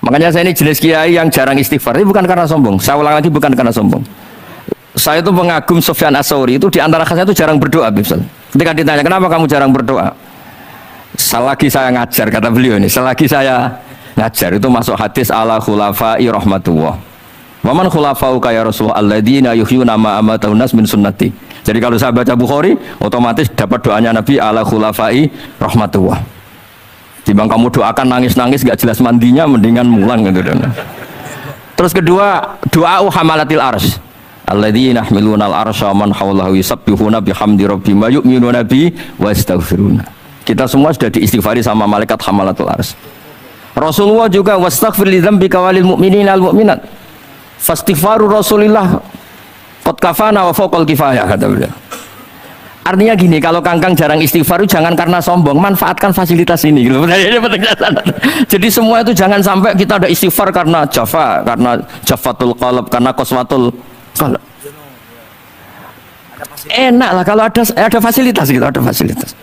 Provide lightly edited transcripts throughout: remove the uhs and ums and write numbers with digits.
Makanya saya ini jenis kiai yang jarang istighfar. Ini bukan karena sombong. Saya ulang lagi, bukan karena sombong. Saya itu pengagum Sufyan Ats-Tsauri, itu di antara khasnya itu jarang berdoa. Ketika ditanya kenapa kamu jarang berdoa, selagi saya ngajar, kata beliau ini, selagi saya ngajar itu masuk hadis ala khulafai rahmatullah. Waman khulafau kaya Rasulullah alladzina yuhyuna ma amatahun nas min sunnati. Jadi kalau saya baca Bukhari, otomatis dapat doanya Nabi ala khulafai rahmatullah. Timbang kamu doakan nangis-nangis gak jelas mandinya, mendingan mulang gitu. Terus kedua, doa hamalatil arsy. Alladzina yahmiluna al-arsya man hawlahu yusabbihuna bihamdi rabbihim wa yu'minuna bi wa yastaghfiruna. Kita semua sudah diistighfari sama malaikat hamalatul arsy. Rasulullah juga wastaghfir li dzambika walil mu'minina wal mu'minat. Fastighfaru Rasulillah qad kafana wa fawqal kifayah, kata beliau. Artinya gini, kalau kangkang jarang istighfar jangan karena sombong, manfaatkan fasilitas ini gitu. Jadi semua itu jangan sampai kita ada istighfar karena jafatul qalb, karena qaswatul qalb. Enak lah kalau ada fasilitas gitu, ada fasilitas.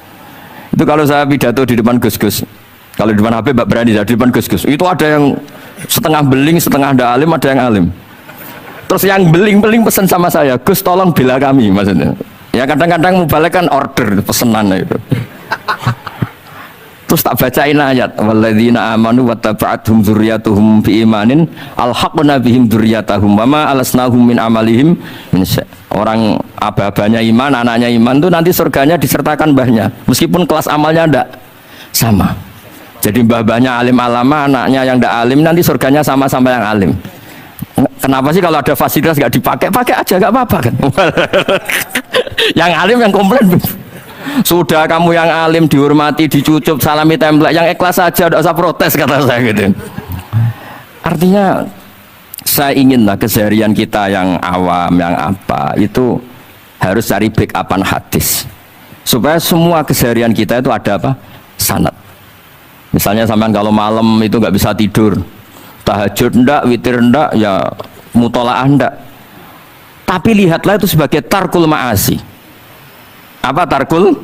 Itu kalau saya pidato di depan Gus-Gus. Kalau di depan Habib berani, di depan Gus-Gus. Itu ada yang setengah beling, setengah ada alim, ada yang alim. Terus yang beling-beling pesan sama saya, Gus tolong bela kami, maksudnya. Ya kadang-kadang mubalek kan order pesenan itu. Terus tak bacain ayat walladzina amanu wattaba'athum dzurriyyatuhum biimanin alhaqna bihim dzurriyyatahum wama alasnahum min amalihim min syai'. Orang aba-abanya iman, anaknya iman itu nanti surganya disertakan mbahnya meskipun kelas amalnya ndak sama. Jadi mbah-mbahnya alim alama, anaknya yang ndak alim nanti surganya sama-sama yang alim. Kenapa sih kalau ada fasilitas nggak dipakai? Pakai aja, nggak apa-apa kan? Yang alim yang komplain. Sudah kamu yang alim dihormati, dicucup, salami template, yang ikhlas saja, tidak usah protes, kata saya gitu. Artinya saya inginlah keseharian kita yang awam, yang apa itu harus cari backupan hadis supaya semua keseharian kita itu ada apa? Sanad. Misalnya sampean kalau malam itu nggak bisa tidur, tahajud ndak, witir ndak, ya mutolaah ndak. Tapi lihatlah itu sebagai tarkul ma'asi. Apa tarkul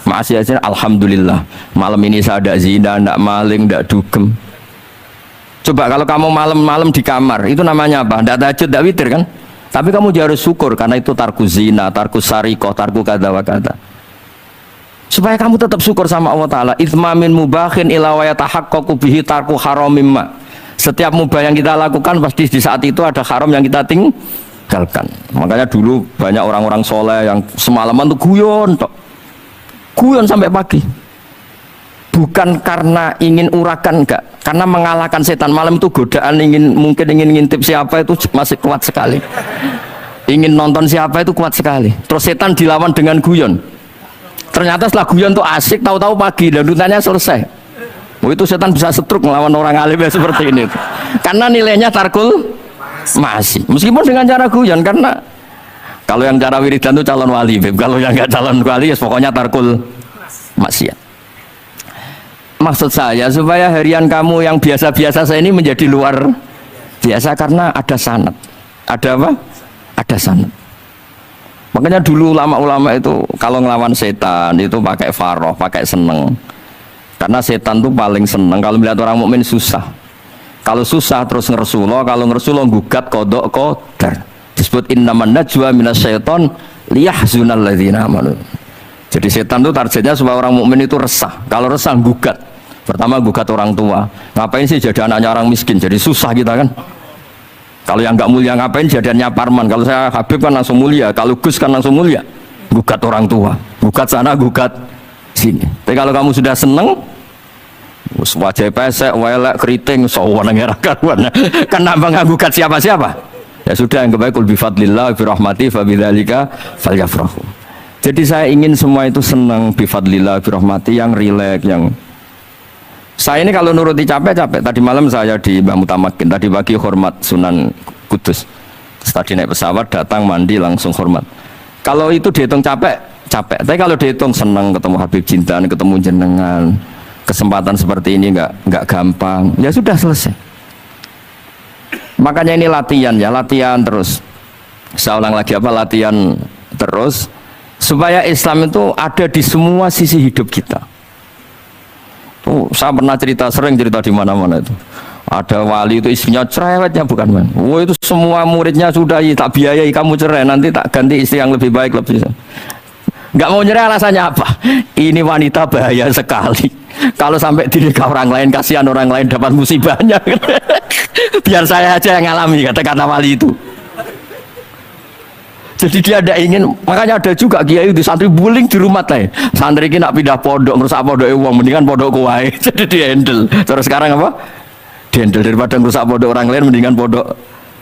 ma'asi aja? Alhamdulillah malam ini saya ndak zina, ndak maling, ndak dugem. Coba kalau kamu malam-malam di kamar, itu namanya apa? Ndak tahajud, ndak witir kan? Tapi kamu harus syukur karena itu tarku zina, tarku sarikoh, tarku kada wa kada. Supaya kamu tetap syukur sama Allah Ta'ala. Itsmamin mubakhin ila wa yatahaqqaqu bihi tarku haramimma. Setiap mubah yang kita lakukan pasti di saat itu ada haram yang kita tinggalkan. Makanya dulu banyak orang-orang soleh yang semalaman tuh guyon sampai pagi. Bukan karena ingin urakan, enggak, karena mengalahkan setan. Malam itu godaan mungkin ingin ngintip siapa itu masih kuat sekali. Ingin nonton siapa itu kuat sekali. Terus setan dilawan dengan guyon. Ternyata setelah guyon tuh asik, tahu-tahu pagi dan rutannya selesai. Oh, itu setan bisa setruk melawan orang alim seperti ini. Karena nilainya tarkul masih. Meskipun dengan cara guyon, karena kalau yang cara wiridan itu calon wali, kalau yang nggak calon wali ya pokoknya tarkul maksiat. Maksud saya supaya harian kamu yang biasa-biasa saya ini menjadi luar biasa karena ada sanad. Ada apa? Ada sanad. Makanya dulu ulama-ulama itu kalau ngelawan setan itu pakai faroh, pakai seneng. Karena setan itu paling seneng kalau melihat orang mukmin susah. Kalau susah terus ngersulo, kalau ngersulo gugat kodok qadar. Disebut innaman najwa minasyaiton liyahzunal ladzina amanu. Jadi setan itu targetnya supaya orang mukmin itu resah. Kalau resah gugat. Pertama gugat orang tua. Ngapain sih jadi anaknya orang miskin? Jadi susah kita kan. Kalau yang nggak mulia ngapain jadiannya parman? Kalau saya Habib kan langsung mulia, kalau Gus kan langsung mulia. Gugat orang tua, gugat sana, gugat sini. Tapi kalau kamu sudah seneng, wajah pesek, welek, keriting, sawan ngira karuan. Kenapa nggak gugat siapa-siapa? Ya sudah, yang kebaik bi fadlillah bi rahmati fa bidzalika falyafrahu. Jadi saya ingin semua itu senang bi fadlillah bi rahmati, yang rileks, yang saya ini kalau nuruti capek-capek. Tadi malam saya di Mbah Mutamakin, tadi pagi hormat Sunan Kudus. Terus tadi naik pesawat, datang mandi langsung hormat. Kalau itu dihitung capek, capek. Tapi kalau dihitung senang ketemu Habib Jintan, ketemu jenengan, kesempatan seperti ini nggak gampang. Ya sudah selesai. Makanya ini latihan ya, latihan terus. Saya ulang lagi apa, latihan terus supaya Islam itu ada di semua sisi hidup kita. Saya pernah cerita, sering cerita di mana-mana itu. Ada wali itu istrinya cerewetnya bukan main. Oh itu semua muridnya sudah tak biayai kamu cerai, nanti tak ganti istri yang lebih baik lebih. Nggak mau nyerah alasannya apa? Ini wanita bahaya sekali. Kalau sampai dinikah orang lain, kasihan orang lain dapat musibahnya. Biar saya aja yang ngalami, kata wali itu. Jadi dia ada ingin, makanya ada juga kiai di santri buling di rumah teh. Santri ini nak pindah pondok, merusak pondok uang, mendingan pondok kuai. Jadi dia handle. Terus sekarang apa? Handle daripada merusak pondok orang lain, mendingan pondok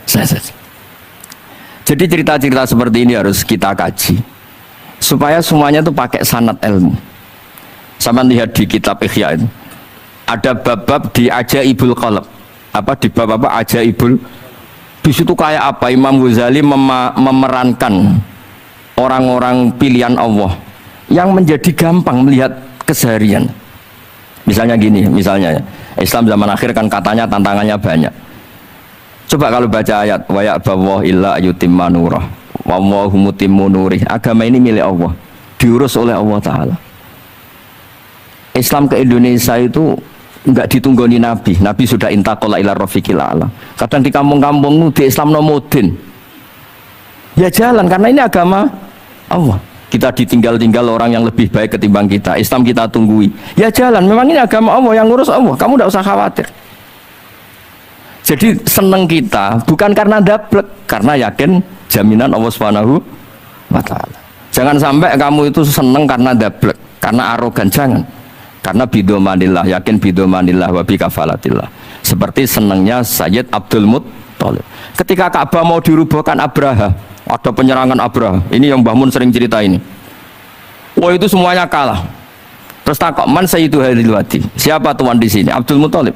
saya. Jadi cerita-cerita seperti ini harus kita kaji supaya semuanya itu pakai sanad ilmu. Sama lihat di kitab Ihya itu ada bab-bab di Ajaibul Qalb, apa di bab apa Ajaibul. Di situ kayak apa Imam Ghazali memerankan orang-orang pilihan Allah yang menjadi gampang melihat keseharian. Misalnya gini, misalnya Islam zaman akhir kan katanya tantangannya banyak. Coba kalau baca ayat wa ya'ballahu illa yutimma nurah wallahu mutimmu nurih. Agama ini milik Allah, diurus oleh Allah Ta'ala. Islam ke Indonesia itu enggak ditunggoni Nabi. Nabi sudah intaqala ila rafiqil a'la. Kadang di kampung-kampung di Islam nomodin. Ya jalan karena ini agama Allah. Kita ditinggal-tinggal orang yang lebih baik ketimbang kita. Islam kita tunggui. Ya jalan, memang ini agama Allah yang ngurus Allah. Kamu tidak usah khawatir. Jadi seneng kita bukan karena dablek, karena yakin jaminan Allah Subhanahu wa Ta'ala. Jangan sampai kamu itu seneng karena dablek, karena arogan, jangan. Karena bidomanillah, yakin bidomanillah wa bikafalatillah. Seperti senangnya Sayyid Abdul Muttalib. Ketika Ka'bah mau dirubuhkan Abraha, ada penyerangan Abraha. Ini yang Mbah Mun sering cerita ini. Wah itu semuanya kalah. Terus takok, man sayyidu hadhil wadi? Siapa tuan di sini? Abdul Muttalib.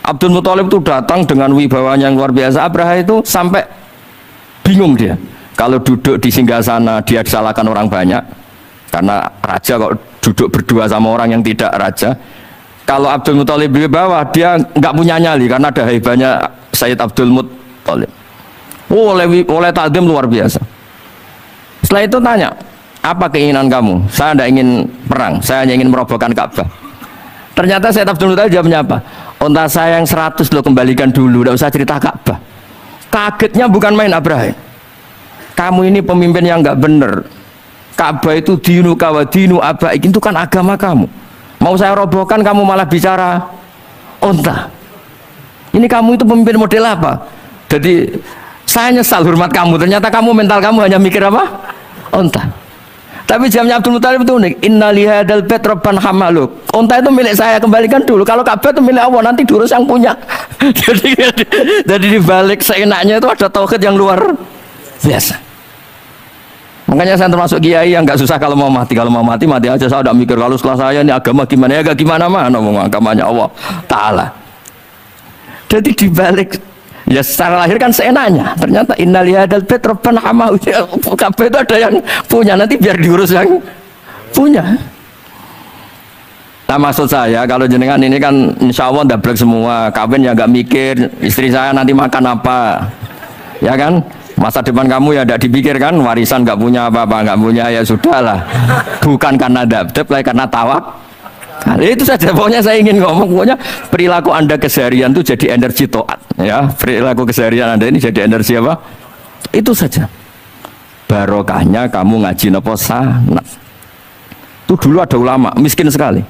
Abdul Muttalib itu datang dengan wibawanya yang luar biasa. Abraha itu sampai bingung dia. Kalau duduk di singgasana dia disalahkan orang banyak. Karena raja kok duduk berdua sama orang yang tidak raja. Kalau Abdul Muttalib di bawah dia nggak punya nyali karena ada hebatnya Sayyid Abdul Muttalib. Oh, oleh takdim luar biasa. Setelah itu tanya, apa keinginan kamu? Saya tidak ingin perang, saya hanya ingin merobohkan Ka'bah. Ternyata Sayyid Abdul Muttalib jawabnya apa? Unta saya yang 100 lo kembalikan dulu, tidak usah cerita Ka'bah. Kagetnya bukan main Abraha. Kamu ini pemimpin yang nggak bener. Ka'bah itu dinu kawa dinu abaik, itu kan agama kamu. Mau saya robohkan kamu malah bicara unta. Ini kamu itu pemimpin model apa? Jadi saya nyesal hormat kamu, ternyata kamu mental kamu hanya mikir apa? Unta. Tapi jamnya Abdul Muttalib itu unik. Inna lihadal bet robban hamaluk. Unta itu milik saya, kembalikan dulu. Kalau Ka'bah itu milik Allah, nanti diurus yang punya. jadi dibalik seenaknya itu ada tauhid yang luar biasa. Makanya saya termasuk kiai yang nggak susah kalau mau mati. Kalau mau mati, mati aja. Saya udah mikir kalau setelah saya ini agama gimana ya, gak gimana mana ngomong agamanya Allah Ta'ala. Jadi dibalik ya secara lahir kan seenaknya. Ternyata innalihadal bet robban hamahu. Ka'bah itu ada yang punya, nanti biar diurus yang punya. Nah maksud saya kalau jenengan ini kan insya Allah dablek semua. Kawin ya nggak mikir istri saya nanti makan apa, ya kan? Masa depan kamu ya tidak dipikirkan, warisan nggak punya apa-apa, nggak punya ya sudahlah. Bukan karena dablek, karena tawak. Nah, itu saja pokoknya saya ingin ngomong, pokoknya perilaku Anda keseharian itu jadi energi to'at, ya. Perilaku keseharian Anda ini jadi energi apa? Itu saja. Barokahnya kamu ngaji napa sanad. Itu dulu ada ulama miskin sekali.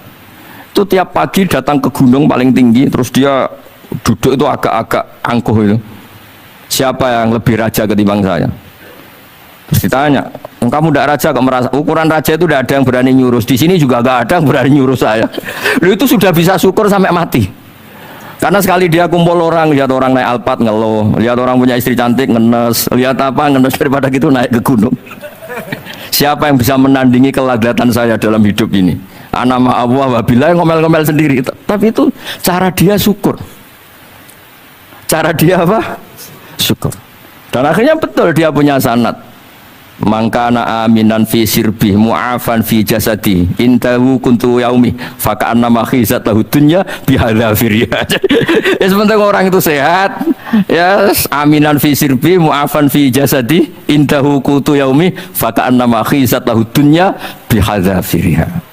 Itu tiap pagi datang ke gunung paling tinggi, terus dia duduk itu agak-agak angkuh itu. Siapa yang lebih raja ketimbang saya? Terus ditanya, kamu tidak raja kok merasa? Ukuran raja itu tidak ada yang berani nyurus. Di sini juga nggak ada yang berani nyurus saya. Lalu itu sudah bisa syukur sampai mati. Karena sekali dia kumpul orang, lihat orang naik Alphard ngeluh, lihat orang punya istri cantik ngenes, lihat apa ngenes, daripada gitu naik ke gunung. Siapa yang bisa menandingi kelaglatan saya dalam hidup ini? Ana ma'allah wabillah, ngomel-ngomel sendiri. Tapi itu cara dia syukur. Cara dia apa? Syukur. Dan akhirnya betul dia punya sanad. Mangkana aminan fi sirbih mu'afan fi jasadi intahu kuntu yaumi faka'anna ma khizatahu dunya bihadzafiriya. Ya sebentar orang itu sehat, ya aminan fi sirbih mu'afan fi jasadi intahu kuntu yaumi faka'anna ma khizatahu dunya bihadzafiriya.